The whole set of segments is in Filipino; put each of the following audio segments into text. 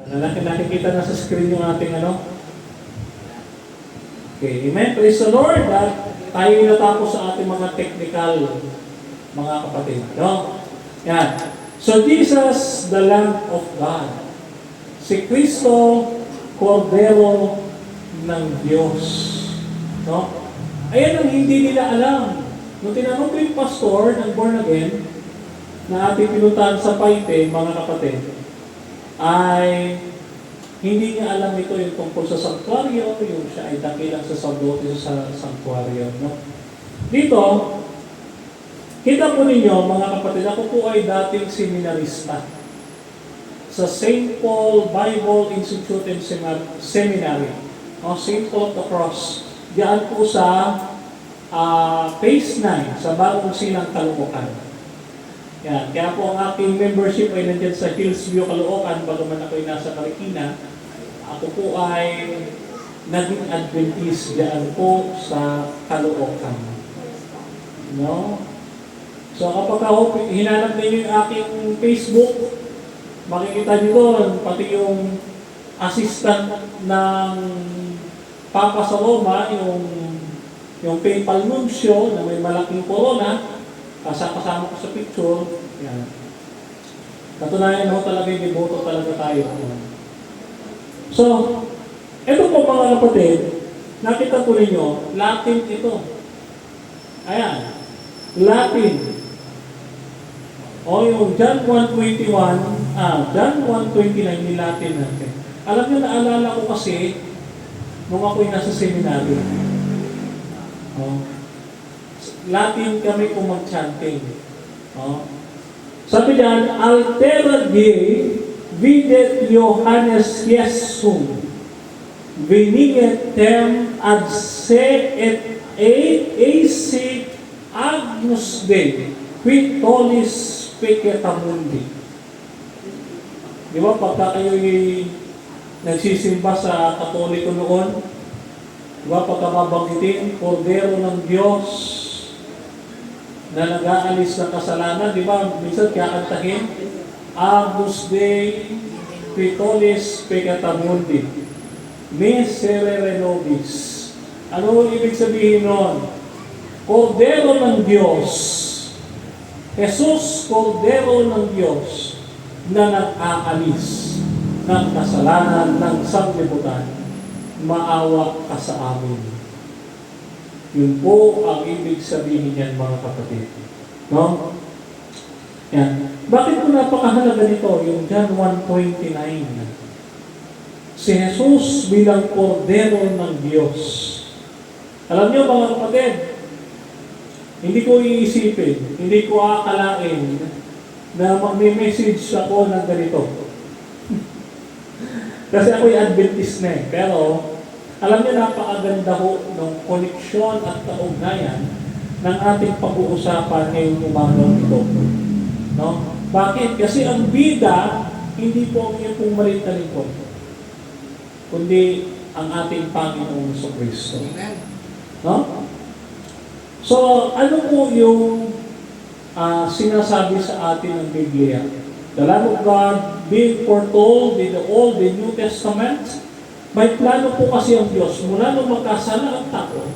Nakikita na sa screen yung ating ano. Okay, amen. Praise the Lord. At tayo natapos sa ating mga technical, mga kapatid. No? Yan. So, Jesus, the Lamb of God. Si Kristo, Cordero ng Diyos. No? Ayan ang hindi nila alam. Nung tinanong ko yung pastor ng born again, na ating pinuntahan sa Paite, mga kapatid, ay hindi niya alam ito yung tungkol sa sanctuaryo, yung siya ay dakilang sacerdote sa sanctuaryo. No? Dito, kita po ninyo, mga kapatid, ako po ay dating seminarista sa St. Paul Bible Institute and Seminary, o St. Paul of the Cross. Diyan po sa Phase 9, sa Bagong Silang, Caloocan. Yan. Kaya po ang aking membership ay nandiyan sa Hillsview, Caloocan, bagaman ako ay nasa Marikina. Ako po ay naging Adventist diyan po sa Caloocan. No? So kapag hinanap ninyo yung aking Facebook, makikita nyo doon, pati yung assistant ng Papa sa Roma, yung papal nuncio na may malaking corona, kasama ko sa picture, yan. Katunayan mo talaga yung deboto talaga tayo. So, ito po mga kapatid, nakita po ninyo, Latin ito. Ayan, Latin. O yung John 1:21, John 1:29 ni Latin natin. Alam niyo, naalala ko kasi, nung ako'y nasa seminary, Latin kami kung mag-chanting. Sabi diyan, Altera Dei videt Johannes Jesum veniget tem ad se et ac Agnus Dei qui tollis peccata mundi. Di ba, pagka kayo'y nagsisimba sa Katoliko noon, di ba, pagka mabanggitin, Kordero ng Diyos na nag-aalis ng kasalanan, di ba, minsan kakantahin, Agnus Dei qui tollis peccata mundi, miserere nobis. Ano ibig sabihin nun? Kordero ng Diyos, Jesus, Kordero ng Diyos, na nag-aalis ng kasalanan ng sanglibutan, maawa ka sa amin. Yun po ang ibig sabihin niyan, mga kapatid. No? Yan. Bakit po napakahalaga nito? Yung John 1:29. Si Jesus bilang Kordero ng Diyos. Alam niyo, mga kapatid, hindi ko iisipin, hindi ko aakalain na magme-message ako ng ganito. Kasi ako'y Adventist na eh. Pero, alam niyo, napakaganda ho ng koneksyon at kaugnayan ng ating pag-uusapan ngayong umagang ito. No? Bakit? Kasi ang bida, hindi po ang iyong pumalit na lingkod, kundi ang ating Panginoong Jesucristo. No? So, ano po yung sinasabi sa atin ng Biblia? The Lamb of God being foretold in the Old and New Testament, may plano po kasi ang Diyos mula nung magkasala ang tao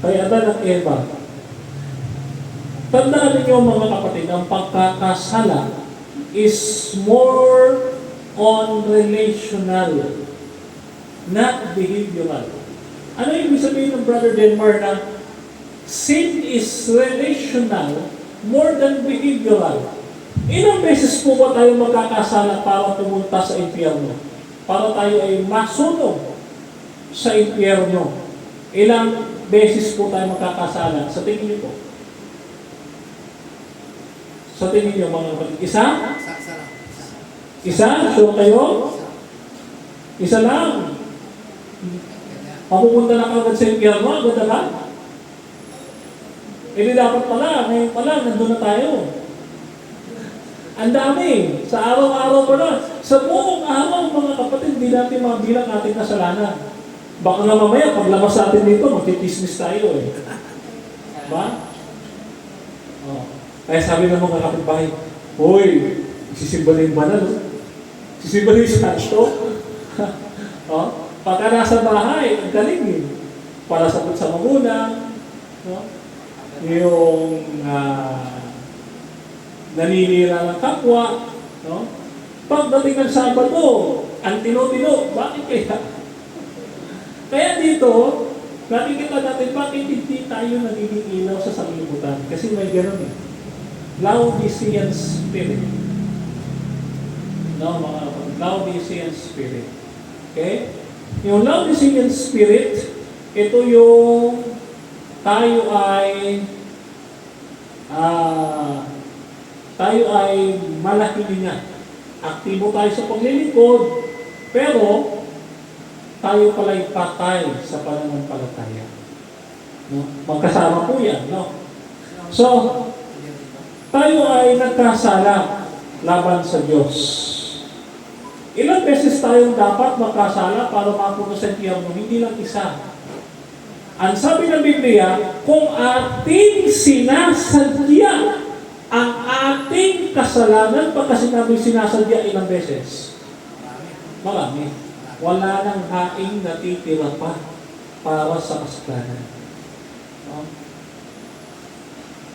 kay Adan at Eva. Tandaan ninyo, mga kapatid, ang pagkakasala is more on relational, not behavioral. Ano yung sabihin ng Brother Denmar na sin is relational more than behavioral? Ilang beses po ba tayo magkakasala para pumunta sa impyerno? Para tayo ay masunog sa impyerno? Ilang beses po tayo magkakasala? Sa tingin niyo po? Sa tingin niyo, mga kapatid? Isa? Isa? Sure kayo? Isa lang. Mapupunta na kagad sa impyerno, agad agad. Hindi dapat pala, ngayon pala, nandun na tayo. Ang dami, sa araw-araw pa na. Sa buong araw, mga kapatid, hindi natin mabilang ating kasalanan. Baka nga mamaya, paglabas natin dito, magtitismis tayo eh. Ba? Kaya sabi ng mga kapitbahay, "Hoy, isisimba na yung banal." Sisibalin sa santo. Pagka nasa bahay, ang galing eh. Para sagot sa magulang, no? Yung naninira ng kapwa, no? Pagdating ng Sabado, ang tino-tino, bakit kaya? Kaya dito, nakikita natin bakit hindi tayo nagiging ilaw sa sanglibutan. Kasi may gano'n eh. Laodicean spirit. No, mga Laodicean spirit. Okay? Yung Laodicean spirit, ito yung tayo ay malaki niya. Aktibo tayo sa paglilingkod, pero tayo pala'y patay sa pananampalataya. No? Magkasama po yan, no? So, tayo ay nagkasala laban sa Diyos. Ilang beses tayong dapat magkasala para mapuno sa impyerno, hindi lang isa. Ang sabi ng Biblia, kung ating sinasadya ang ating kasalanan, pagka sinabing sinasadya ilang beses? Marami. Wala nang haing natitira pa para sa kasalanan. No?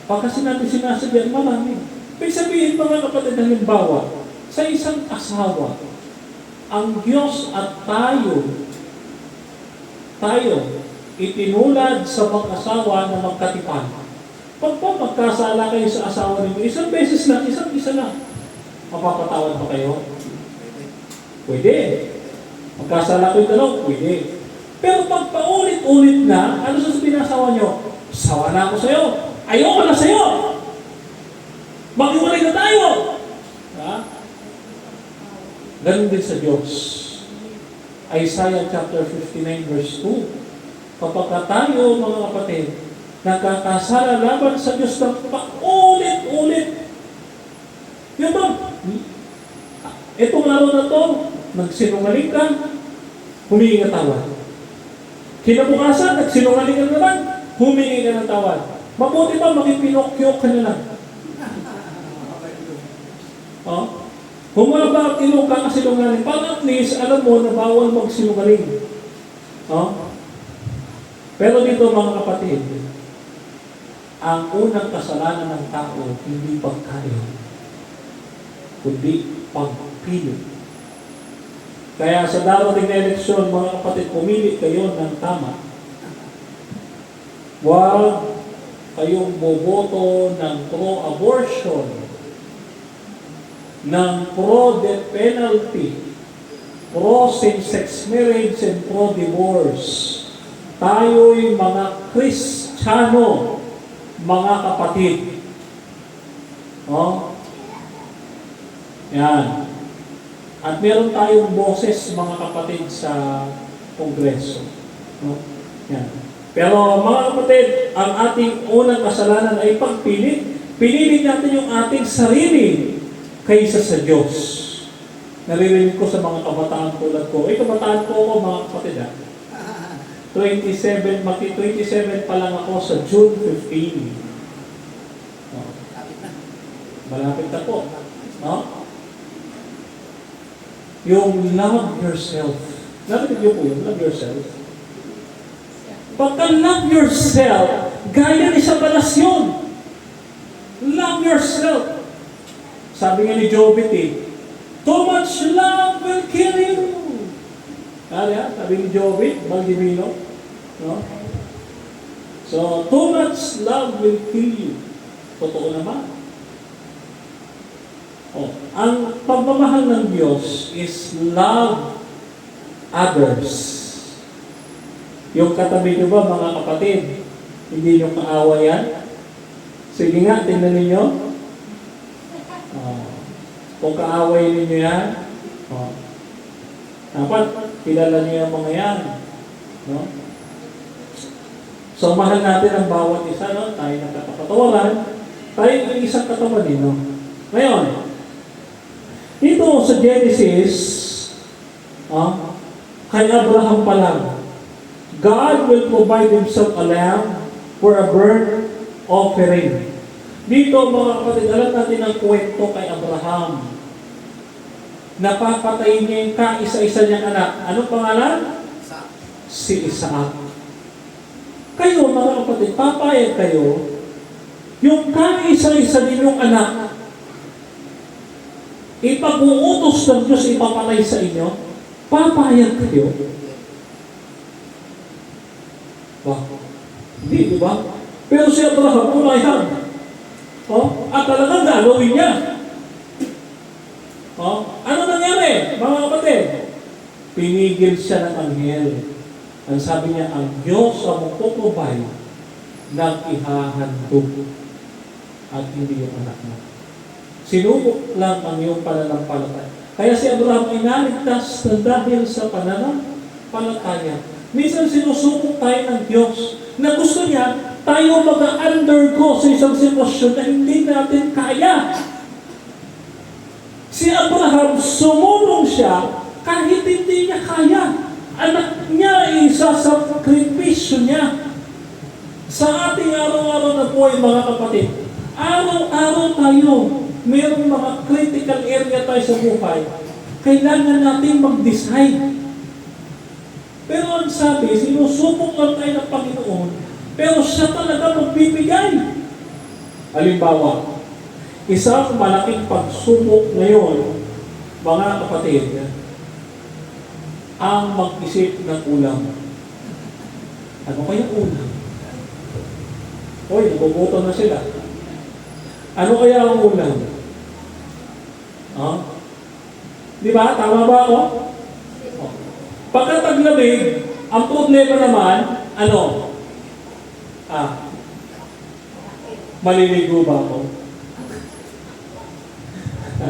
Pagka sinabi sinasadya, marami. Ibig sabihin, mga kapatid, halimbawa, sa isang asawa, ang Diyos at tayo, itinulad sa mag-asawa na magkatipan. Pag po magkasala kayo sa asawa ninyo, isang beses lang, isa lang, mapapatawad ba kayo? Pwede. Magkasala kayo dalaw, pwede. Pero pag paulit-ulit na, ano sasabihin ng asawa nyo? Sawa na ako sa'yo. Ayoko na sa'yo. Mag-iwalay na tayo. Ha? Ganun din sa Diyos. Isaiah chapter 59 verse 2. Kapag tayo, mga kapatid, nagkakasala laban sa Diyos ng paulit-ulit. Yun ba? Itong araw na to, nagsinungaling ka, humingi ka tawad. Kinabukasan, nagsinungaling ka naman, humingi ka ng tawad. Mabuti ba, maging Pinocchio ka na lang. Humaba at ilong ka kasi sinungaling. Pag at least, alam mo na bawal magsinungaling. Pero dito mga kapatid, ang unang kasalanan ng tao, hindi pagkayo, kundi pagpili. Kaya sa darating na eleksyon, mga kapatid, pumili kayo ng tama. Huwag kayong boboto ng pro-abortion, ng pro-death penalty, pro-same-sex marriage, and pro-divorce. Tayo'y mga Kristiyano, mga kapatid. Yan. At meron tayong boses, mga kapatid, sa Kongreso. Yan. Pero mga kapatid, ang ating unang kasalanan ay pagpili. Pinili natin yung ating sarili kaysa sa Diyos. Naririnig ko sa mga kabataan tulad ko. Kabataan ko ako, mga kapatid, 27 pa lang ako sa June 15. Malapit na po. Yung love yourself. Narinig niyo po yun, love yourself. Pagka love yourself, gaya ni sa palasyon. Love yourself. Sabi nga ni Jobit, too much love will kill you. Sabi ni Jobit, Baldivino. So, too much love will kill you. Totoo naman. Ang pagmamahal ng Diyos is love others. Yung katabi nyo ba, mga kapatid, hindi nyo kaawa yan? Sige nga, tingnan ninyo. Kung kaaway ninyo yan, dapat kilala nyo yung mga yan. So, mahal natin ang bawat isa, tayo nagkakapatawaran, tayo yung isang katawan din. Ngayon, dito sa Genesis, kay Abraham pa lang, God will provide Himself a lamb for a burnt offering. Dito mga kapatid, alam natin ang kwento kay Abraham. napapatayin niya yung kaisa-isa niyang anak. Anong pangalan? Si Isaac. Kayo, mga kapatid, papayag kayo, yung kaisa-isa ninyong anak, ipag-uutos ng Diyos ipapatay sa inyo, papayag kayo? Hindi, di ba? Pero si Abraham, pumayag. At talagang gagawin niya. Ano nangyari, mga kapatid? Pinigil siya ng anghel. Ang sabi niya, ang Diyos ang magpuprovide ng ihahandog at hindi yung anak mo. Sinubok lang ang iyong pananampalataya. Kaya si Abraham ay naligtas na dahil sa pananampalataya. Minsan sinusubok tayo ng Diyos na gusto niya tayo mag-undergo sa isang sitwasyon na hindi natin kaya. Si Abraham, sumulong siya kahit hindi niya kaya. Anak niya, isasakripisyo niya. Sa ating araw-araw na buhay, mga kapatid, araw-araw tayo, mayroong mga critical area tayo sa buhay. Kailangan natin mag-decide. Pero ang sabi, sinusubok lang tayo ng Panginoon, pero siya talaga magbibigay. Halimbawa, isang malaking pagsubok ngayon, mga kapatid, ang mag-isip ng ulam. Ano kaya ulam? Hoy, nagugutom na sila. Ano kaya ang ulam? Di ba? Tama ba ako? Pagkataglamig, ang problema naman, ano? Maliligo ba ako?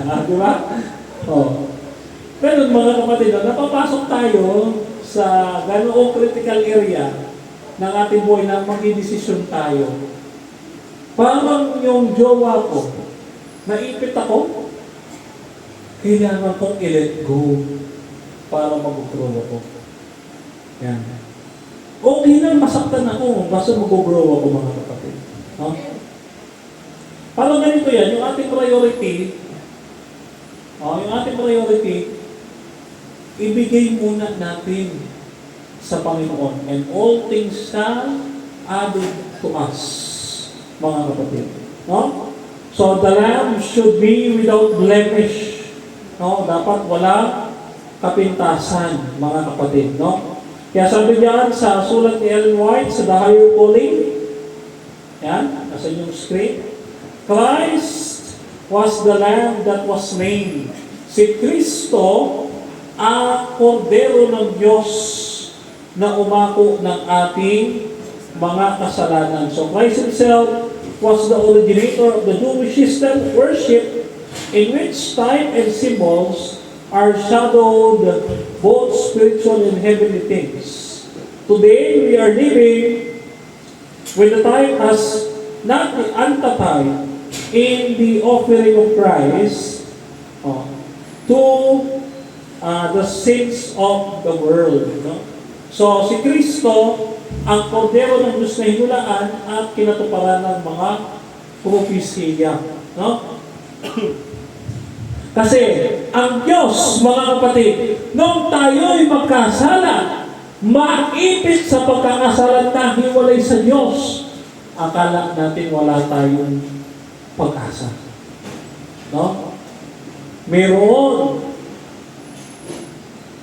Di ba? Pero mga kapatid, napapasok tayo sa ganoong critical area ng ating buhay na magdidesisyon tayo. Parang yung jowa ko, naipit ako, kailangan kong i-let go para mag-grow ako. Yan. Okay lang, masaktan ako, basta mag-grow ako, mga kapatid. Parang ganito yan, yung ating priority, ibigay muna natin sa Panginoon. And all things shall added to us, mga kapatid. So, the lamb should be without blemish. Dapat wala kapintasan, mga kapatid. Kaya sabi diyan sa sulat ni Ellen White, sa The Higher Calling, yan, nasa inyong screen, Christ was the lamb that was slain. Si Kristo ang kordero ng Diyos na umako ng ating mga kasalanan. So Christ Himself was the originator of the Jewish system of worship in which time and symbols are shadowed both spiritual and heavenly things. Today, we are living when the time has not the antitide in the offering of Christ to the sins of the world. So, si Kristo, ang kordero ng Diyos na hinulaan at kinatuparan ng mga propesya. Kasi, ang Diyos, mga kapatid, nung tayo'y magkasala, maipit sa pagkakasala na hiwalay sa Diyos, akala natin wala tayong pag-asa. Meron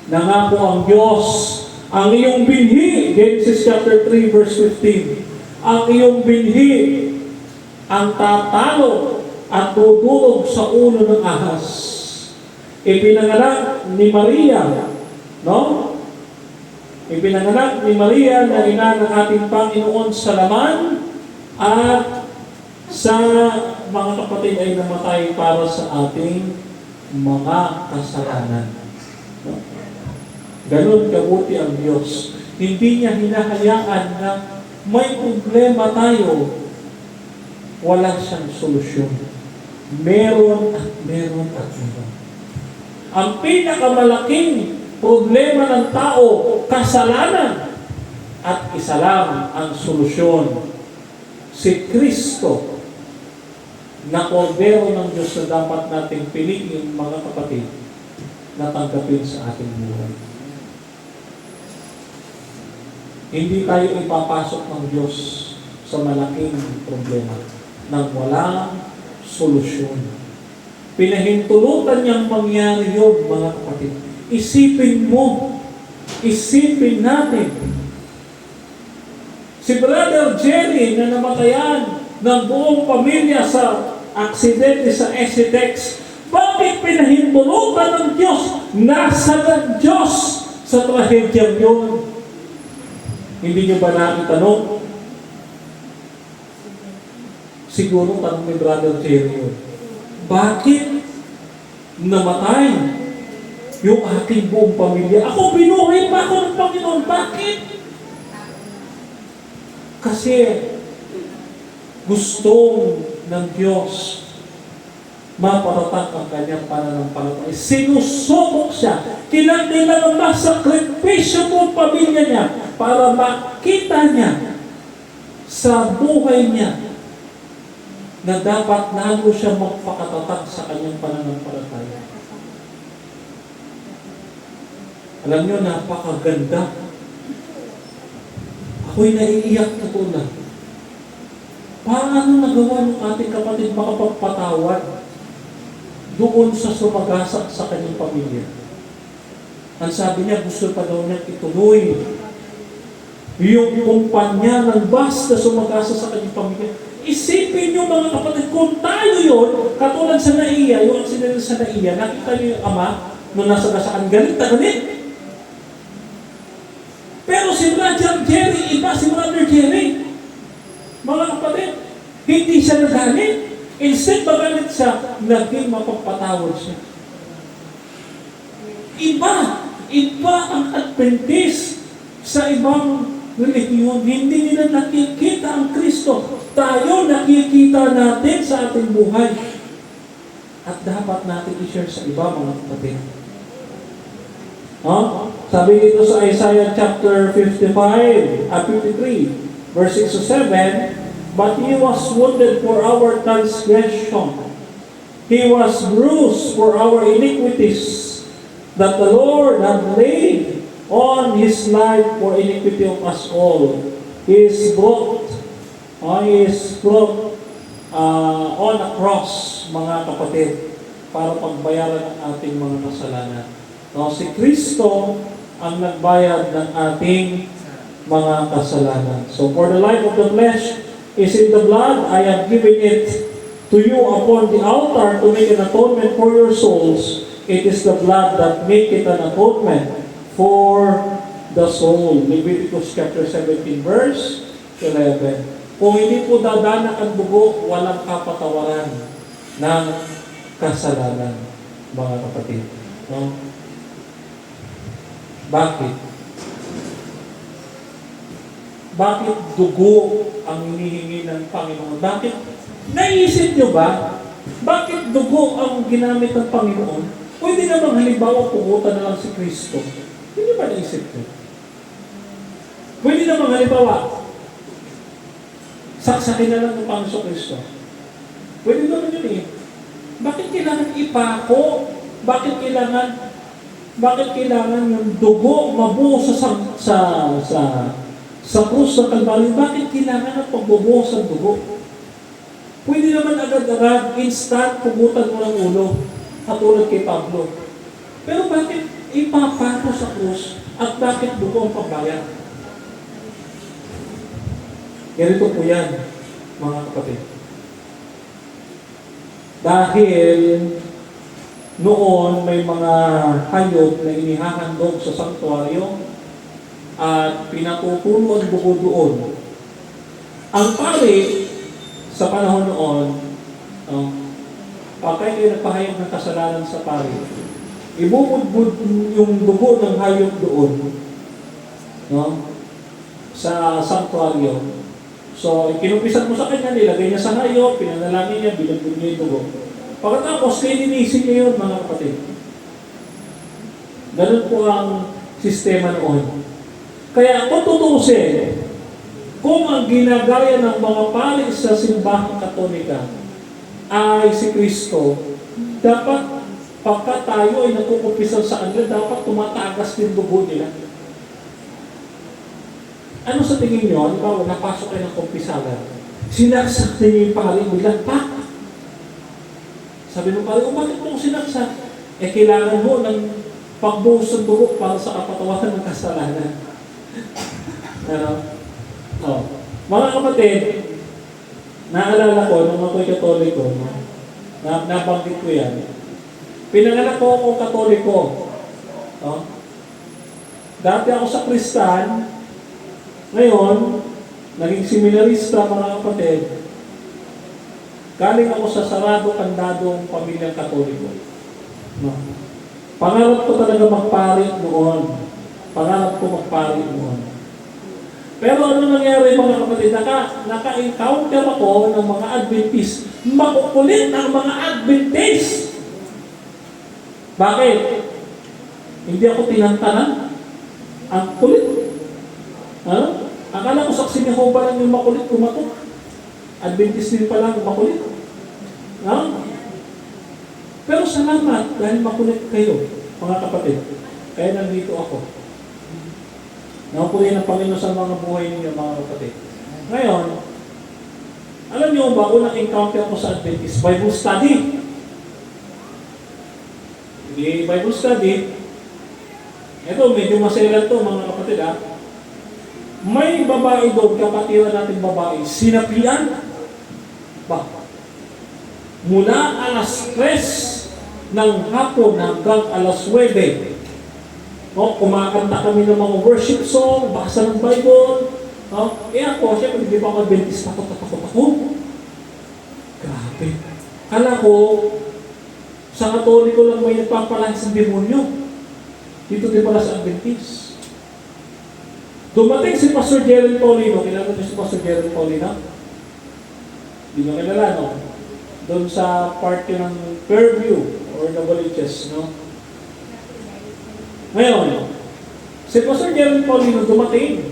nangako ang Diyos, ang iyong binhi, Genesis chapter 3 verse 15, ang iyong binhi, ang tatalo at tutulog sa ulo ng ahas. Ipinanganak ni Maria, Ipinanganak ni Maria na ina ng ating Panginoon sa laman at sa mga kapatid ay namatay para sa ating mga kasalanan. Ganon kabuti ang Diyos. Hindi niya hinahayaan na may problema tayo, wala siyang solusyon. Meron at meron at meron. Ang pinakamalaking problema ng tao, kasalanan. At isa lang ang solusyon. Si Kristo na kordero ng Diyos na dapat nating piliin, mga kapatid, na tanggapin sa ating buhay. Hindi tayo ipapasok ng Diyos sa malaking problema nang walang solusyon. Pinahintulutan niyang mangyari yun, mga kapatid. Isipin mo, isipin natin. Si Brother Jerry na namatayan ng buong pamilya sa aksidente sa SCTEX, bakit pinahintulutan ng Diyos? Nasa ng Diyos sa trahedyang yun. Hindi niyo ba nakitanong? Siguro tanong ni Brother Jerry yun. Bakit namatay yung aking buong pamilya? Ako, binuhay pa ako ng Panginoon. Bakit? Kasi gustong ng Diyos mapatatag ang kanyang pananampalataya. Sinusubok siya. Kinakailangan masakripisyo po ang pamilya niya para makita niya sa buhay niya na dapat lalo siya magpakatatag sa kanyang pananampalataya. Alam niyo, napakaganda. Ako'y naiiyak na tulad. Paano nagawa ng ating kapatid makapagpatawad doon sa sumagasak sa kanyang pamilya? Ang sabi niya, gusto pa daw niya ituloy yung kumpanya ng bus na sumagasa sa kanyang pamilya. Isipin niyo, mga kapatid, kung tayo yun, katulad sa Naiya, yung aksidente sa Naiya, nakita niyo yung ama nung nasa gasaan, galit na galit. Pero si Brother Jerry, iba si Brother Jerry. Mga kapatid, hindi siya nagalit. Instead, magalit siya, naging mapagpatawad siya. Iba ang Adventist sa ibang relihiyon. Hindi nila nakikita ang Kristo. Tayo nakikita natin sa ating buhay. At dapat natin i-share sa iba, mga kapatid. Sabi dito sa Isaiah chapter 53, verse 6 to 7, "But He was wounded for our transgression. He was bruised for our iniquities, that the Lord had laid on His life for iniquity of us all. He is brought on a cross," mga kapatid, para pagbayaran ang ating mga kasalanan. Si Kristo ang nagbayad ng ating mga kasalanan. So, for the life of the flesh is in the blood, I have given it to you upon the altar to make an atonement for your souls. It is the blood that maketh an atonement for the soul. Leviticus chapter 17, verse 11. Kung hindi po dadanak ang dugo, walang kapatawaran ng kasalanan, mga kapatid. No? Bakit? Bakit dugo ang hinihingi ng Panginoon? Bakit? Naisip nyo ba? Bakit dugo ang ginamit ng Panginoon? Pwede namang halimbawa pumunta na lang si Kristo. Hindi ba naisip nyo? Pwede namang halimbawa saksakin na lang ng Panginoon Kristo. Pwede naman yun eh. Bakit kailangan ipako? Bakit kailangan yung dugo mabuhos sa krus ng Kalbaryo? Bakit kailangan ang pagbubuhos ng dugo? Pwede naman agad-agad, instant, pugutan mo ng ulo, katulad kay Pablo. Pero bakit ipapako sa krus at bakit dugo ang pagbayad? Ganito po yan, mga kapatid. Dahil noon may mga hayop na inihahandog sa sanktuaryo at pinapupuno ang dugo doon. Ang pari sa panahon noon, pagka kayo nagpahayag ng kasalanan sa pari, ibubudbud yung dugo ng hayop doon, sa sanktuaryo. So, kinumpisan mo sa kanya, nilagay niya sa hayop, pinanalangin niya, binugbud niya yung dugo. Pagkatapos, lilinisin niya yun, mga kapatid. Ganun po ang sistema noon. Kaya kung tutusin, kung ang ginagaya ng mga pari sa simbahang Katolika ay si Kristo, dapat pagka tayo ay nakukumpisal sa kanila, dapat tumatagas din dugo nila. Ano sa tingin nyo? Ano ba, napasok kayo ng kumpisalan? Sinaksak na niyo yung pari, bilang pa. Sabi ng pari, bakit mo kung sinaksak? Kailangan mo ng pagbuhos ng dugo para sa kapatawaran ng kasalanan. Ano? Oh. Mga kapatid, naalala ko, nung ako'y Katoliko, nabanggit ko yan. Pinanganak ko akong Katoliko. Oh. Dati ako sa Kristan, ngayon, naging seminarista, mga kapatid. Galing ako sa sarado, kandadong pamilyang Katoliko. No. Pangarap ko talaga magpari noon. Pangarap ko magpari noon. Pero ano nangyari, mga kapatid? Naka-encounter ako ng mga Adventist. Makukulit ang mga Adventist. Bakit? Hindi ako tinantanan. Ang kulit. Ha? Akala ko saksi ni Jehovah lang yung makulit kumatok. Adventist din pala ang makulit. Ha? Pero salamat dahil makulit kayo, mga kapatid. Kaya nandito ako. Nakukunin ng Panginoon sa mga buhay ninyo, mga kapatid. Ngayon, alam niyo ba, unang encounter ko sa Adventist, Bible study. Hindi Bible study. Ito, medyo masailan to, mga kapatid, ha? May babae doon, kapatiran natin babae, sinapian. Ba? Mula alas 3 ng hapon hanggang alas 9. Kumakanta kami ng mga worship song, basa ng Bible. Ako, syempre, hindi pa ako Adventist, takot ako. Grabe. Kala ko, sa Katoliko lang may nagpapalahis ng demonyo. Dito din pala sa Adventist. Dumating si Pastor Gerald Paulino. Kilala niyo si Pastor Gerald Paulino? Hindi nyo kilala, no? Doon sa party ng Fairview or Novaliches, no? Ngayon, si Pastor Gerald Paulino dumating.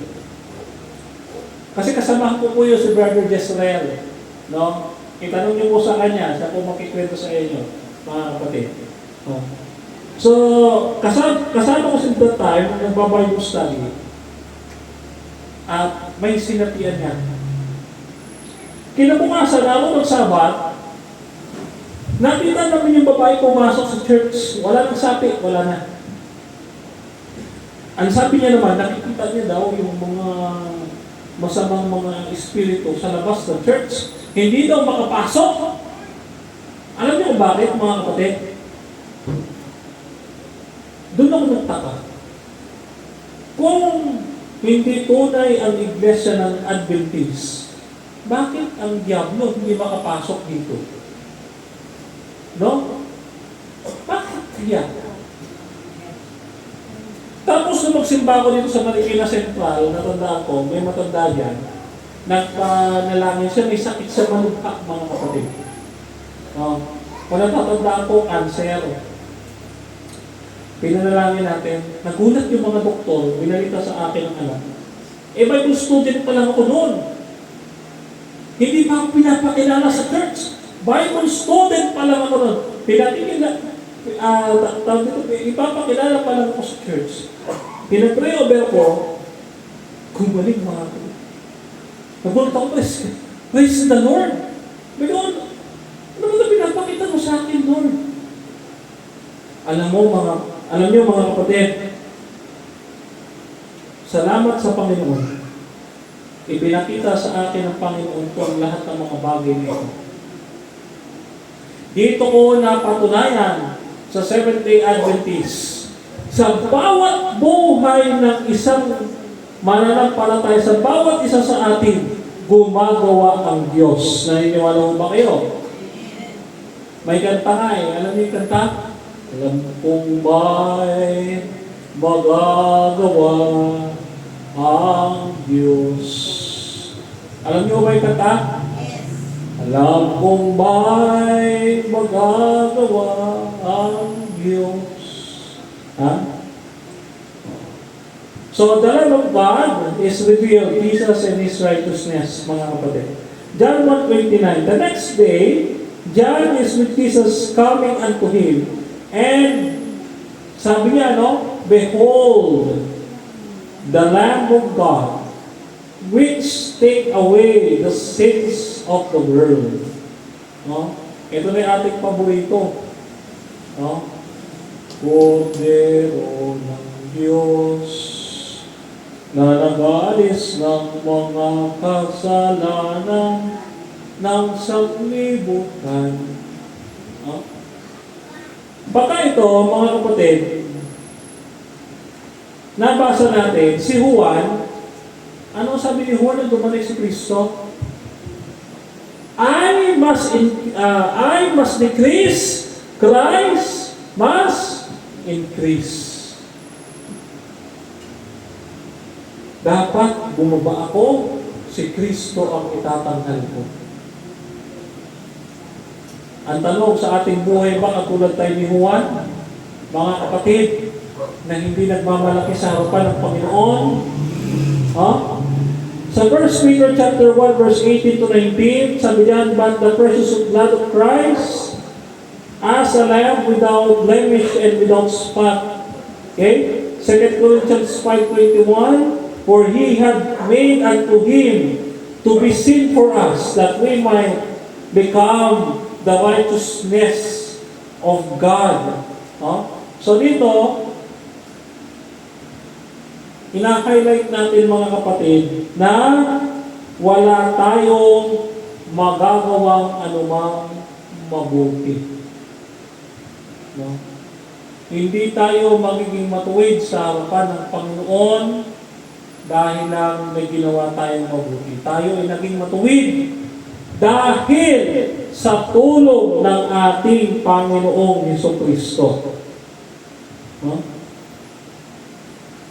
Kasi kasamahan ko po yun si Brother Jezreel, no? Itanong niyo po sa kanya, siya po makikwento sa inyo, mga kapatid. No? So, kasama ko sa that time, nagbabible study, at may sinapian niya. Kinabukasan na ako ng Sabat, nakita namin yung babae pumasok sa church. Wala nang sapi, wala na. Ang sabi niya naman, nakikita niya daw yung mga masamang mga espiritu sa labas ng church. Hindi daw makapasok. Alam niyo kung bakit, mga kapatid? Doon ako nagtaka. Kung hindi tunay ang iglesia ng Adventist, bakit ang diablo hindi makapasok dito? No? Bakit kaya? Tapos nung magsimba ko dito sa Marikina Central, natandaan ko, may matanda yan, nagpanalangin siya, may sakit sa manubhak, mga kapatid. Kung natatandaan ko, cancer. Pinanalangin natin, nagulat yung mga doktor, binalita sa akin ang anak. Bible student pa lang ako noon. Hindi pa ako pinapakilala sa church. Bible student pa lang ako noon. Ipapakilala pa lang ako sa church. Pinag-pray over ko, gumaling mga ako. Nagulat ako, praise the Lord. Lord, ano ba pinapakita mo sa akin, Lord? Alam niyo mga kapatid, salamat sa Panginoon. Ipinakita sa akin ng Panginoon ko ang lahat ng mga bagay nito. Dito ko napatunayan sa Seventh-day Adventist, sa bawat buhay ng isang mananampalataya, sa bawat isa sa atin, gumagawa ang Diyos. Naniniwala mo ba kayo? May kanta nga eh. Alam niyo yung kanta? Alam kong ba'y magagawa ang Diyos. Alam niyo ba yung kanta? Alam kong ba'y magagawa ang Diyos. Ha? So, the love of God is revealed, Jesus and His righteousness, mga kapatid. John 1:29. The next day, John is with Jesus coming unto him, And sabi niya, no? Behold, the Lamb of God, which take away the sins of the world. No? Ito na yung ating paborito. No? Kordero ng Diyos na nag-aalis ng mga kasalanan ng sanglibutan. No? Baka ito, mga kapatid, nabasa natin, si Juan, ano sabi ni Juan nang dumating si Kristo? I must decrease, Christ must increase. Dapat bumaba ako, si Kristo ang itatanghal ko. Ang tanong sa ating buhay ba, katulad tayo ni Juan, mga kapatid, na hindi nagmamalaki sa harapan ng Panginoon? Sa 1 Peter chapter 1, verse 18 to 19, sabi diyan, but the precious blood of Christ, as a lamb without blemish and without spot. Okay? 2 Corinthians 5:21, for he had made unto him to be sin for us, that we might become the righteousness of God. So dito, ina-highlight natin mga kapatid na wala tayong magagawang anumang mabuti. No? Hindi tayo magiging matuwid sa harapan ng Panginoon dahil lang may ginawa tayong mabuti. Tayo ay naging matuwid dahil sa tulong ng ating Panginoong Jesucristo. No?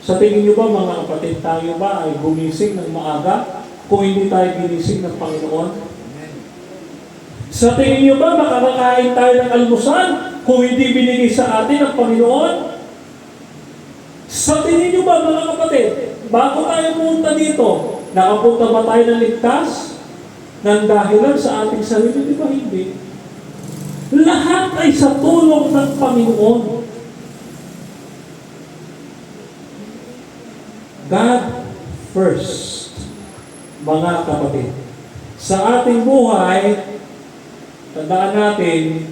Sa tingin nyo ba mga kapatid, tayo ba ay gumising ng maaga kung hindi tayo ginising ng Panginoon? Sa tingin nyo ba makakakain tayo ng almusal kung hindi binigay sa atin ng Panginoon? Sa tingin nyo ba mga kapatid, bago tayo pumunta dito, nakapunta ba tayo ng ligtas? Nang dahilan sa ating sarili, di ba hindi? Lahat ay sa tulong ng Panginoon. God first, mga kapatid. Sa ating buhay, tandaan natin,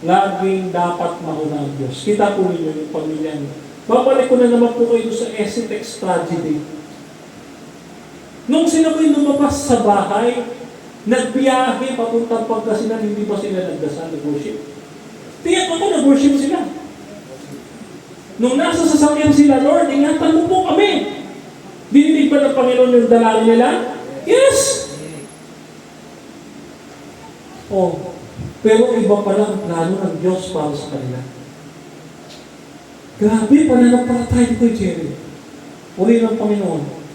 laging dapat mauna ang Diyos. Kita po ninyo yung pamilya niyo. Babalik ko na naman po kayo sa Essex tragedy. Nung sila ko'y lumabas sa bahay, nagbiyahe papuntang Pangasinan, hindi ba sila nagdasal, nag-worship? Tiyak ako, nag-worship sila. Nung nasa sasakyan sila, Lord, ingatan mo po kami. Dininig ba ng Panginoon yung dalangin nila? Yes! Pero iba pala ang plano ng Diyos para sa kanila. Grabe, pananampalataya ko, Jerry. Uri ng Panginoon.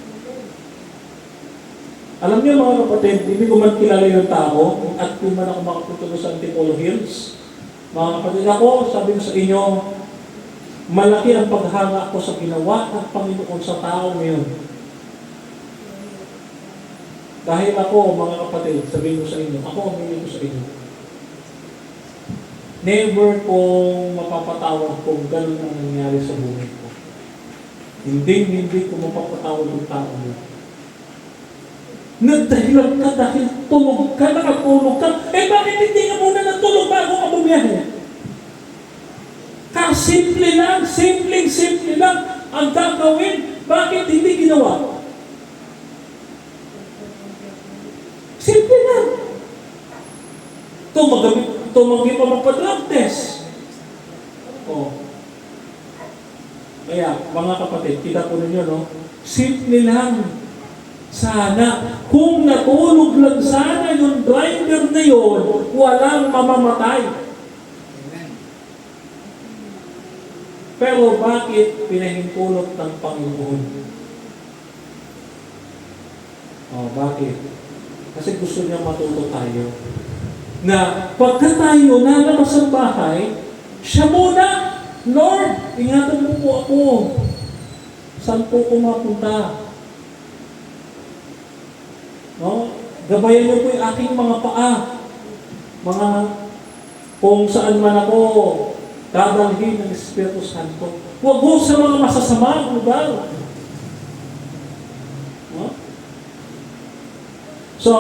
Alam niyo mga kapatid, hindi ko man kilala yung tao, at kung man ako makapunta sa Antipolo Hills, mga kapatid ako, sabi ko sa inyo, malaki ang paghanga ko sa ginawa ng Panginoon sa tao ngayon. Dahil ako, mga kapatid, sabihin ko sa inyo, ako aminin ko sa inyo. Never kong mapapatawad kung ganun ang nangyari sa buhay ko. Hindi ko mapapatawad yung tao mo. Nagdahilan ka dahil tulog ka, nakatulog ka. Bakit hindi ka muna natulog bago ka bumiyahe? Simple lang, simple lang ang gagawin. Bakit hindi ginawa? Simple lang. Tumagi pa magpa-drug test. Kaya, mga kapatid, kita po ninyo, no? Simple lang. Sana, kung natulog lang sana yung driver na yun, walang mamamatay. Pero bakit pinahintulot ng Panginoon? Bakit? Kasi gusto niya matuto tayo. Na pagka tayo nalabas ng bahay, siya muna, Lord, ingatan mo po ako. Saan po ko mapunta? Gabayan niyo po yung aking mga paa. Kung saan man ako dadalhin ng Espiritu Santo. Huwag ho sa mga masasamang lugar. No? So,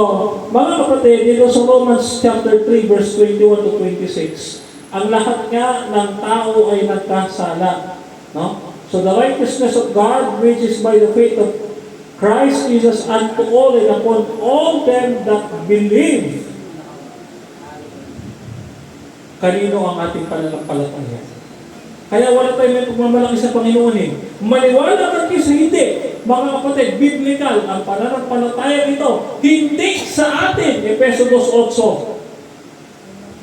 mga kapatid, dito sa Romans chapter 3, verse 21 to 26, ang lahat nga ng tao ay nagkasala. No? So, the righteousness of God, which is by the faith of Christ Jesus unto all and upon all them that believe. Kanino ang ating pananampalataya? Kaya wala tayong may pagmamalaki sa Panginoon eh. Maniwala ka sa hindi. Mga kapatid, biblical, ang pananampalataya ito, hindi sa atin. Efeso 2:8.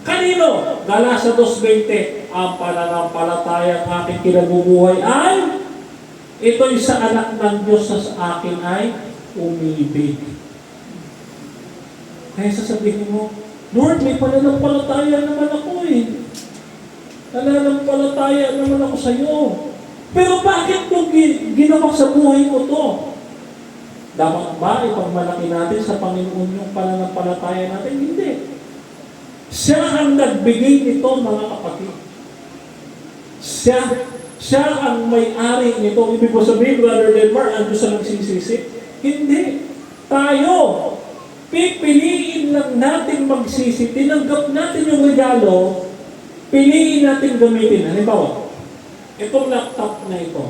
Kanino? Galasa 2:20. Ang pananampalataya ng aking kinabubuhay ay ito'y sa anak ng Diyos na sa akin ay umibig. Kaya sasabihin mo, Lord, may pananampalataya naman ako eh. Pananampalataya naman ako sa iyo. Pero bakit kung ginawa sa buhay ko to? Dapat ba ipagmalaki natin sa Panginoon yung pananampalataya natin? Hindi. Siya ang nagbigay nito, mga kapatid. Siya ang may-ari nito. Ibig ko sabihin, Brother Denmark, ang Diyos ang nagsisisi? Hindi. Tayo. Pipiliin lang natin magsisi. Tinanggap natin yung regalo, piliin natin gamitin. Halimbawa, itong laptop na ito,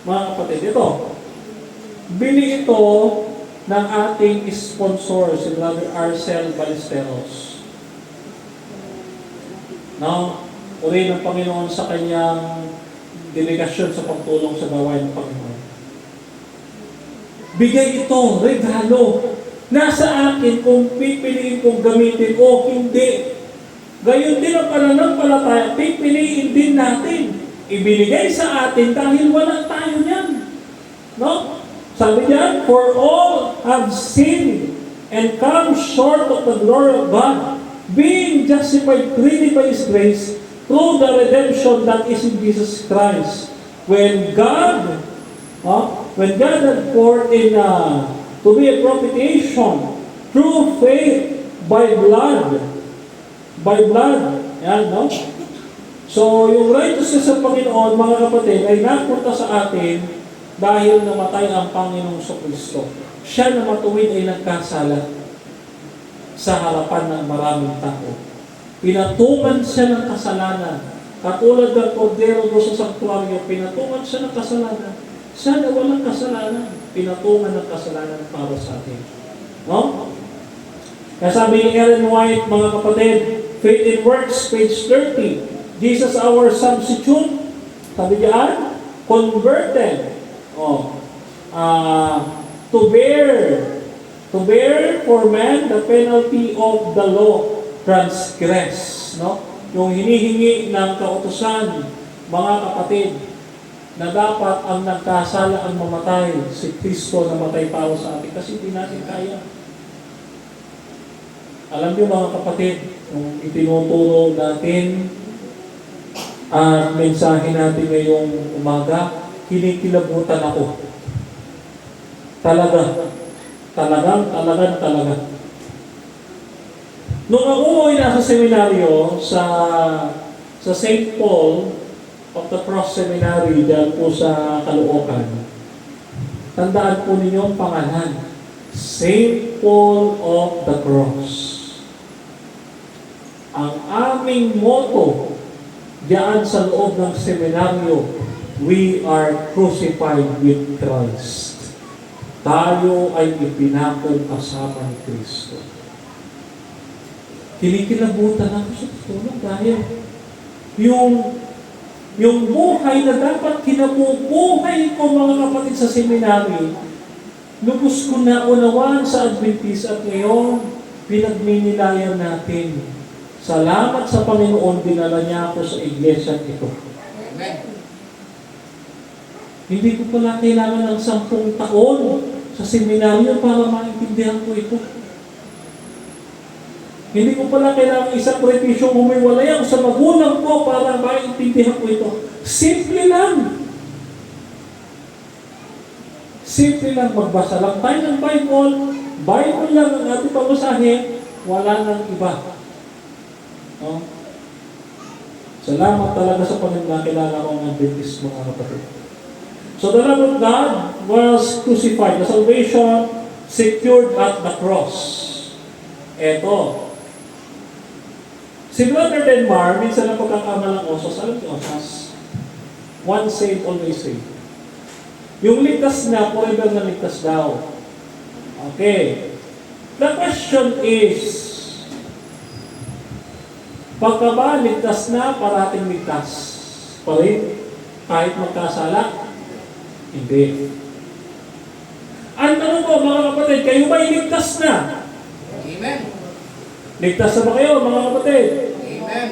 mga kapatid, ito, bili ito ng ating sponsor, si Brother Arcel Ballesteros. No? Uri ng Panginoon sa kanyang delegasyon sa pagtulong sa gawain ng Panginoon. Bigay ito, regalo. Nasa akin kung pipiliin kong gamitin o hindi. Gayon din ang pananampalataya, pipiliin din natin. Ibinigay sa atin dahil wala tayo niyan. No? Sabi niya, for all have sinned and come short of the glory of God, being justified freely by His grace through the redemption that is in Jesus Christ. When God had poured in to be a propitiation through faith by blood. Yan, no? So, yung righteousness sa Panginoon, mga kapatid, ay napunta sa atin dahil namatay ang Panginoong Kristo. Siya na matuwid ay nagkasala sa harapan ng maraming tao. Pinatungan siya ng kasalanan. Katulad ng kordero doon sa sanktuaryo, pinatungan siya ng kasalanan. Siya na walang kasalanan, pinatungan ng kasalanan para sa atin. No? Kaya sabi ni Ellen White, mga kapatid, Faith in Works, page 30, Jesus our substitute, sabi diyan, converted, to bear for man the penalty of the law, transgress, no? Yung hinihingi ng kautusan, mga kapatid, na dapat ang nagkasala ang mamatay, si Kristo namatay para sa atin kasi hindi natin kaya. Alam niyo mga kapatid, kung itinuturo natin ang mensahe natin ngayong umaga, kinikilabutan ako. Talaga. Nung ako ay nasa seminaryo sa St. Paul of the Cross Seminary dyan po sa Caloocan, tandaan po ninyo ang pangalan, St. Paul of the Cross. Ang aming motto diyan sa loob ng seminaryo, we are crucified with Christ. Tayo ay ipinakong kasama ni Kristo. Kinikilabutan ako sa tulong dahil yung buhay na dapat kinabubuhay ko, mga kapatid, sa seminary, lubos ko na unawaan sa Adventist at ngayon, pinagminilayan natin. Salamat sa Panginoon, dinala niya ako sa iglesia ito. Amen. Hindi ko pala kailangan ng 10 taon sa seminaryo para maintindihan ko ito. Hindi ko pala kailangan isang prepisyong humiwalay ako sa magulang ko para maintindihan ko ito. Simple lang. Simple lang, magbasa lang tayo ng Bible. Bible lang ang ating pagbasahin, wala nang iba. No? Salamat talaga sa Panginoon na kilala ko ang Adventist, mga kapatid. So the Lamb of God was crucified. The salvation secured at the cross. Eto. Si Brother Denmar, minsan na pagkakamalang osos. Alam niyo, osos? One saved, always saved. Yung ligtas na, forever na ligtas daw. Okay. The question is, pagka ba ligtas na, parating ligtas pa rin, kahit magkasala? Hindi. Ang tanong ko, mga kapatid, kayo ba iligtas na? Amen. Ligtas na ba kayo, mga kapatid? Amen.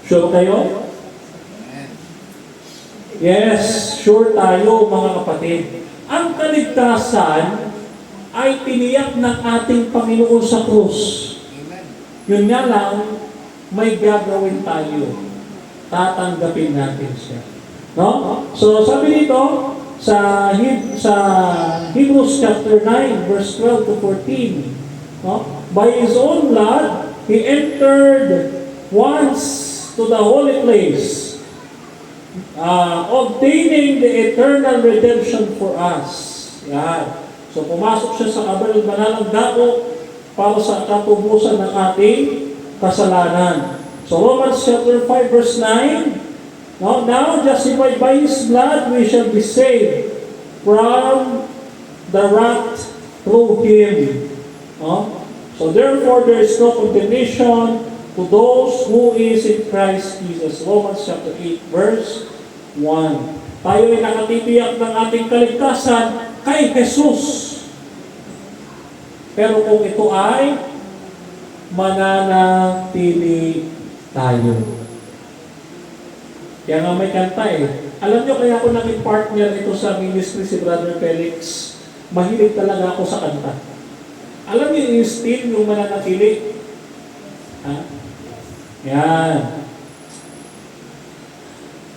Sure kayo? Amen. Yes, sure tayo, mga kapatid. Ang kaligtasan ay tiniyak ng ating Panginoon sa krus. Amen. Yun nga lang, may gagawin tayo. Tatanggapin natin siya. No? So sabi dito sa Hebrews chapter 9 verse 12 to 14, no? By his own blood he entered once to the holy place, obtaining the eternal redemption for us. Yan. So pumasok siya sa kabanal-banal ng dako para sa katubusan ng ating kasalanan. So Romans chapter 5 verse 9, no? Now justified by His blood, we shall be saved from the wrath through Him. No? So therefore, there is no condemnation to those who is in Christ Jesus. Romans chapter 8 verse 1. Tayo ay nakatitiyak ng ating kaligtasan kay Jesus. Pero kung ito ay mananatili tayo. Kaya nga may kanta eh. Alam nyo, kaya ako naging partner ito sa ministry si Brother Felix. Mahilig talaga ako sa kanta. Alam nyo yung still, yung mananatili. Ha? Yan.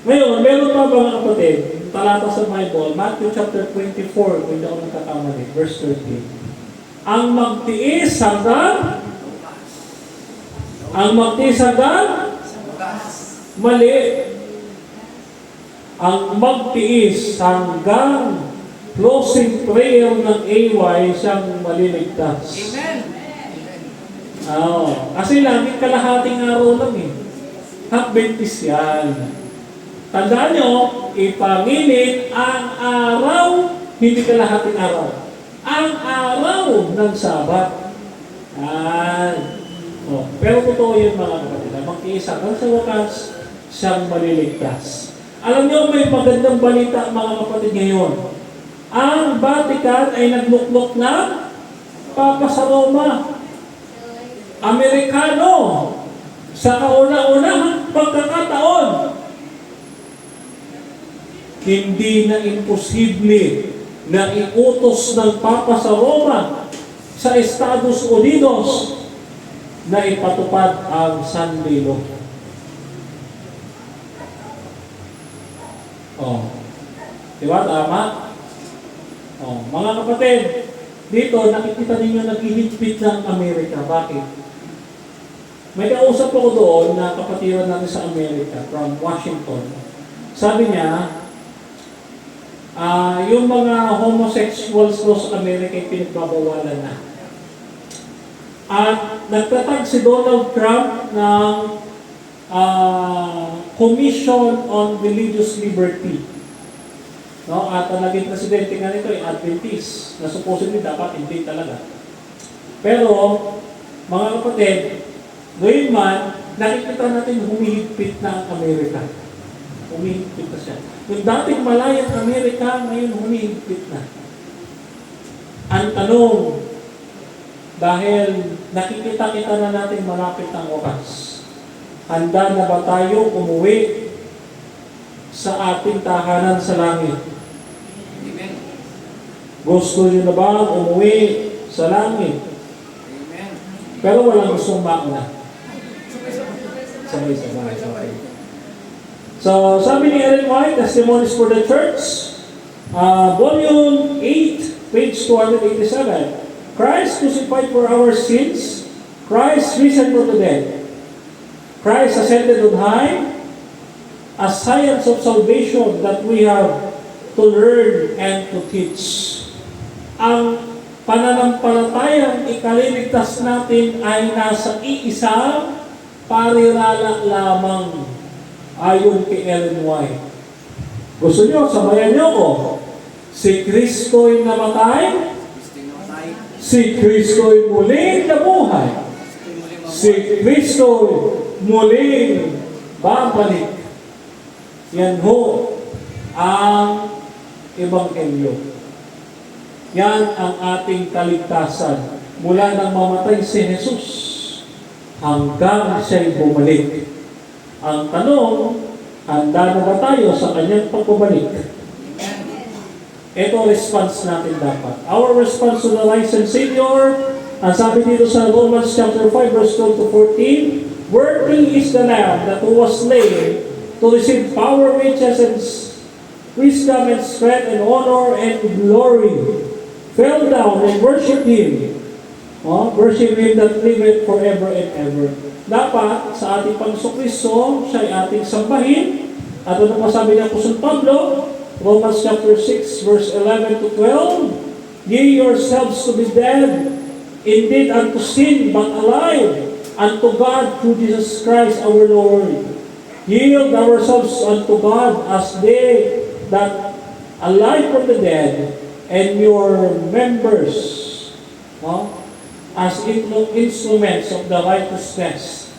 Ngayon, meron pa mga kapatid, talata sa Bible, Matthew chapter 24, kung hindi ako nagkakamali, verse 13. Ang magtiis hanggang mali. Ang magtiis hanggang closing prayer ng AY siyang maliligtas. Amen. Kasi lagi kalahating araw lang eh. Adventist yan. Tandaan nyo, ipanginit ang araw, hindi kalahating araw. Ang araw ng Sabat. Pero totoo yun mga kapatid. Magtiis hanggang sa wakas siyang maliligtas. Alam niyo, may magandang balita mga kapatid ngayon. Ang Vatican ay nagluklok ng Papa sa Roma. Amerikano. Sa kauna-unahang pagkakataon. Hindi na imposible na iutos ng Papa sa Roma sa Estados Unidos na ipatupad ang Sunday Law. Diba? Tama? Mga kapatid, dito nakikita ninyo naghihigpit ng Amerika. Bakit? May kausap ako doon na kapatiran natin sa Amerika from Washington. Sabi niya, yung mga homosexuals doon sa Amerika ay pinagbabawalan na. At nagtatag si Donald Trump ng Commission on Religious Liberty. No? At ang naging presidente nga nito ay Adventist, na supposedly dapat hindi talaga. Pero, mga kapatid, ngayon man, nakikita natin humihigpit na ang Amerika. Humihigpit na siya. Yung dating malayang Amerika, ngayon humihigpit na. Ang tanong, dahil nakikita-kita na natin malapit ang oras, handa na ba tayo umuwi sa ating tahanan sa langit? Amen. Gusto nyo na ba umuwi sa langit? Amen. Pero walang gustong mauna. Sabay-sabay. Okay. So, sabi ni Ellen White, Testimonies for the Church, Volume 8, page 287. Christ crucified for our sins, Christ risen from the dead. Christ ascended on high, a science of salvation that we have to learn and to teach. Ang pananampalatayang ikaliligtas natin ay nasa iisang parirala lamang ayon kay Ellen White. Gusto nyo, sabayan nyo ko. Si Kristo'y namatay, si Kristo'y muling nabuhay, si Kristo'y muling babalik. Yan ho ang Ebanghelyo. Yan ang ating kaligtasan. Mula nang mamatay si Jesus hanggang siya'y bumalik. Ang tanong, handa na ba tayo sa kanyang pagbabalik? Ito response natin dapat. Our response to the risen Savior, ang sabi dito sa Romans chapter 5 verse 12 to 14, worthy is the Lamb that was slain to receive power, riches, and wisdom, and strength, and honor, and glory. Fell down and worship Him. Worship Him that liveth forever and ever. Dapat sa ating Panginoong Kristo, siya ay ating sambahin. At ano pa sabi ng Apostol Pablo? Romans chapter 6 verse 11 to 12, ye yourselves to be dead, indeed unto sin, but alive unto God through Jesus Christ our Lord. Yield ourselves unto God as they that alive from the dead, and your members as instruments of the righteousness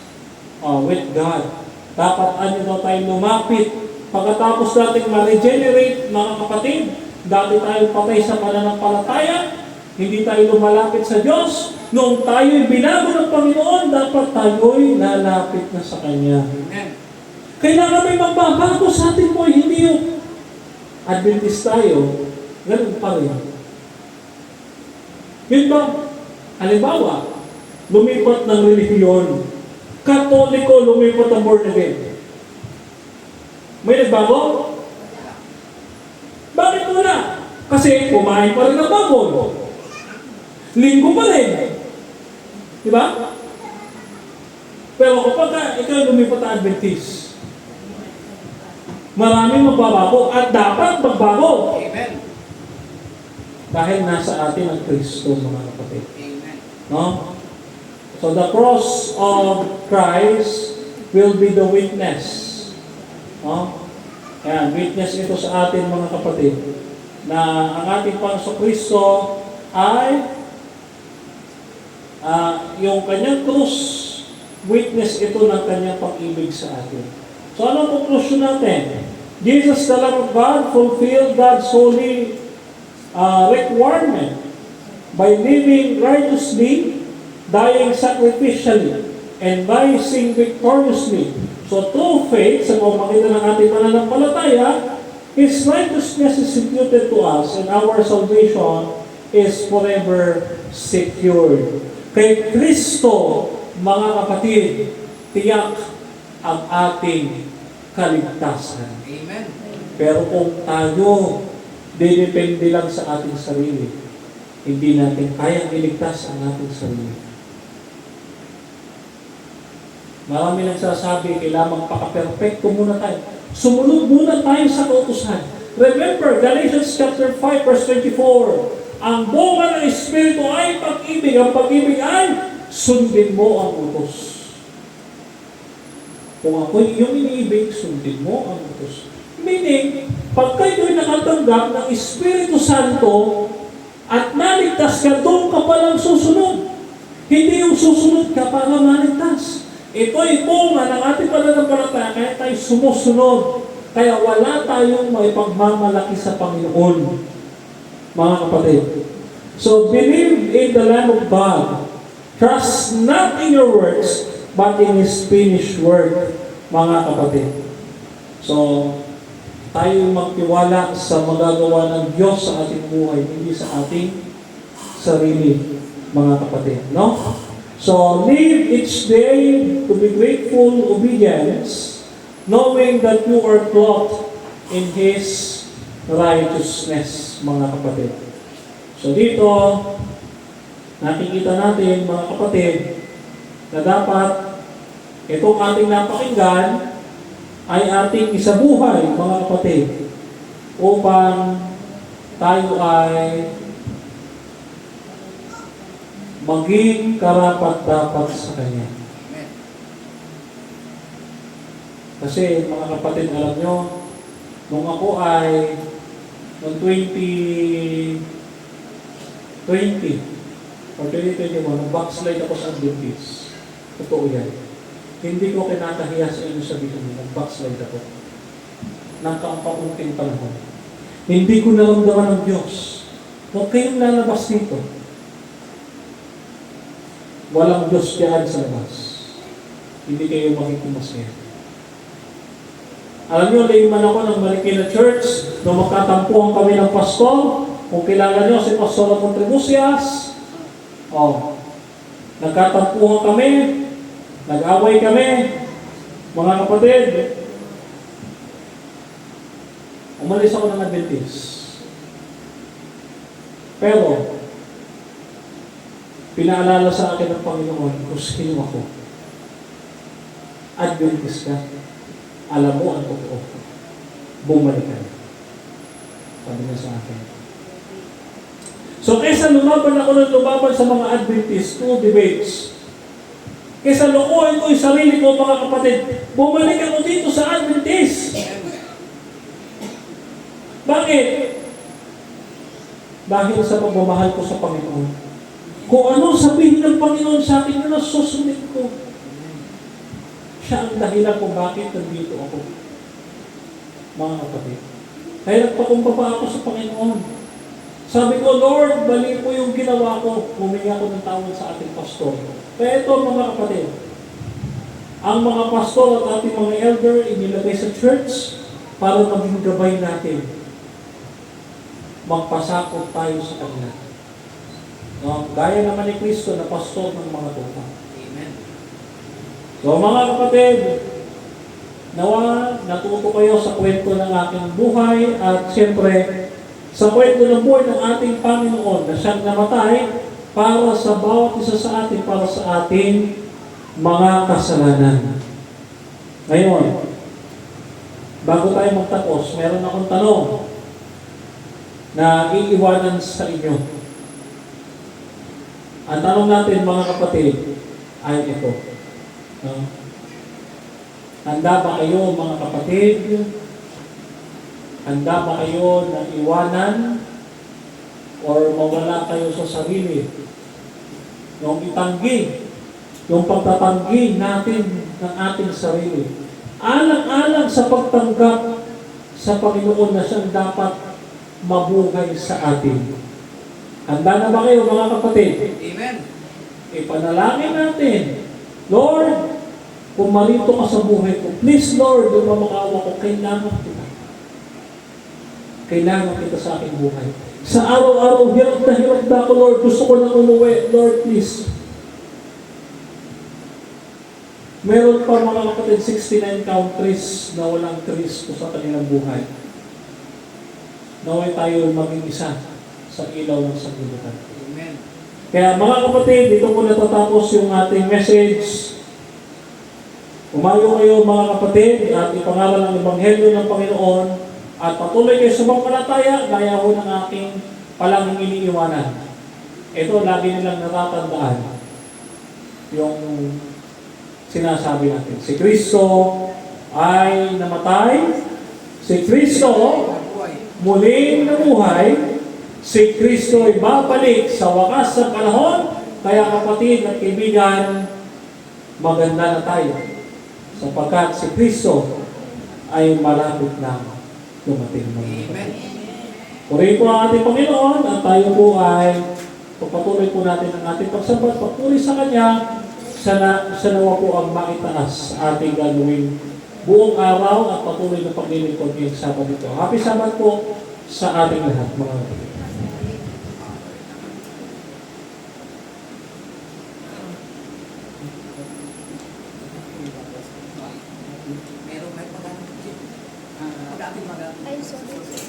with God. Dapat ano daw tayo lumapit. Pagkatapos natin ma-regenerate, mga kapatid, dati tayo patay sa pananampalataya, hindi tayo lumalapit sa Diyos. Noong tayo'y binago ng Panginoon, dapat tayo'y lalapit na sa Kanya. Amen. Kailangan may magbabago sa atin po, hindi yung Adventist tayo, ganun pa rin. Yun ba? Halimbawa, lumipat ng relihiyon. Katoliko, lumipat ng born again. May nagbago? Bakit wala? Kasi kumain pa rin ng baboy. Linggo pa rin. Diba? Pero kapag ikaw lumipat na Adventist, maraming magbabago at dapat magbago. Amen. Dahil nasa atin ang Kristo, mga kapatid. Amen. No? So the cross of Christ will be the witness. Yan, witness ito sa atin, mga kapatid, na ang ating Panginoong Kristo ay yung kanyang krus, witness ito ng kanyang pag-ibig sa atin. So anong conclusion natin? Jesus, the Lamb of God, fulfilled God's holy requirement by living righteously, dying sacrificially, and rising victoriously. So through faith, sa pamagitan ng ating pananampalataya, His righteousness is imputed to us, and our salvation is forever secured. Kay Kristo, mga kapatid, tiyak ang ating kaligtasan. Amen. Pero kung tayo, didepende lang sa ating sarili, hindi natin kayang iligtas ang ating sarili. Marami nagsasabi, kailangan paka-perfecto muna tayo. Sumunod muna tayo sa kautusan. Remember, Galatians chapter 5 verse 24, ang bunga ng Espiritu ay pag-ibig. Ang pag-ibig ay sundin mo ang utos. Kung ako yung iniibig, sundin mo ang utos. Meaning, pag kayo'y nakatanggap ng Espiritu Santo at naligtas ka, doon ka palang susunod. Hindi yung susunod ka para maligtas. Ito'y bunga ng ating pananampalataya, kaya tayo sumusunod. Kaya wala tayong may pagmamalaki sa Panginoon, mga kapatid. So, believe in the Lamb of God. Trust not in your works, but in His finished work, mga kapatid. So, tayo magtiwala sa magagawa ng Diyos sa ating buhay, hindi sa ating sarili, mga kapatid. No? So, live each day to be grateful obedience, knowing that you are clothed in His righteousness, mga kapatid. So, dito, nakikita natin, mga kapatid, na dapat Itong ating napakinggan ay ating isabuhay, mga kapatid, upang tayo ay maging karapat-dapat sa Kanya. Amen. Kasi mga kapatid, alam nyo, nung ako ay noong 2020 or 2021, nung backslide ako sa Adventist. Totoo yan. Hindi ko kinakahiya sa inyo sabihin nyo, nag-backslide ako. Nang kaunting panahon. Hindi ko naramdaman ng Diyos. Huwag kayong lalabas dito. Walang Diyos diyan sa labas. Hindi kayo magiging masaya. Alam nyo, layman ako ng Marikina Church, nung magkatampuhan kami ng pastor, kung kilala nyo si Pastor Contribucias, nagkatampuhan kami, nag-away kami, mga kapatid, umalis ako ng Adventist. Pero, pinaalala sa akin ng Panginoon kung sino ako. Adventist ka. Alam mo ang totoo. Bumalik ka. Sabi niya sa akin. So, kaysa lumaban ako ng lumaban sa mga Adventist, 2 debates, kaysa lukuhin ko yung sarili ko, mga kapatid, bumalik ako dito sa Adventist. Bakit? Dahil sa pagmamahal ko sa Panginoon. Kung ano sabihin ng Panginoon sa akin, yun ang susundin ko. Siya ang dahilan kung bakit nandito ako. Mga kapatid. Kaya nagpakumbaba ako sa Panginoon. Sabi ko, Lord, bali po yung ginawa ko. Humingi ako ng tawad sa ating pastor. Kaya ito, mga kapatid, ang mga pastor at ating mga elder inilagay sa church para maging gabay natin. Magpasakot tayo sa kanila. No? Gaya naman ni Kristo na pastor ng mga tupa. Amen. So mga kapatid, nawa natuto kayo sa kwento ng aking buhay at siyempre sa kwento ng buhay ng ating Panginoon na siyang namatay para sa bawat isa sa atin, para sa ating mga kasalanan. Ngayon, bago tayo magtapos, meron akong tanong na iiwanan sa inyo. Ang tanong natin, mga kapatid, ay ito. No? Handa ba kayo, mga kapatid? Handa ba kayo na iwanan or mawala kayo sa sarili? Yung itanggi, yung pagtatanggi natin ng ating sarili. Alang-alang sa pagtanggap sa Panginoon na siyang dapat mabuhay sa atin. Handa na ba kayo, mga kapatid? Amen. Ipanalangin natin. Lord, kung marito ka sa buhay ko, please Lord, yung mamakawa ko, kailangan kita. Kailangan kita sa aking buhay. Sa araw-araw, hirap na ako, Lord. Gusto ko na umuwi. Lord, please. Meron pa, mga kapatid, 69 countries na walang Kristo sa kanilang buhay. Naway tayo maging isa sa ilaw ng sanglibutan. Amen. Kaya mga kapatid, dito po natatapos yung ating message. Umayo kayo, mga kapatid, at ipangaral ang Ebanghelyo ng Panginoon at patuloy kayo sa pampalataya gaya ho ng aking palanging iniiwanan. Ito, lagi nilang natatandaan yung sinasabi natin. Si Kristo ay namatay. Si Kristo muling nabuhay. Si Kristo ay babalik sa wakas ng panahon. Kaya kapatid at kaibigan, maganda na tayo. Sapagkat si Kristo ay malapit na dumating. Amen. Purihin po ang ating Panginoon at tayo po ay pagpatuloy po natin ang ating pagsabat. Pagpuri sa Kanya, sana nawa po ang maitaas sa ating gagawin buong araw at patuloy na paglilingkod ngayong Sabat ito. Happy Sabat po sa ating lahat, mga kapatid. Meron may pag-ating mag-ating. Ay, sorry.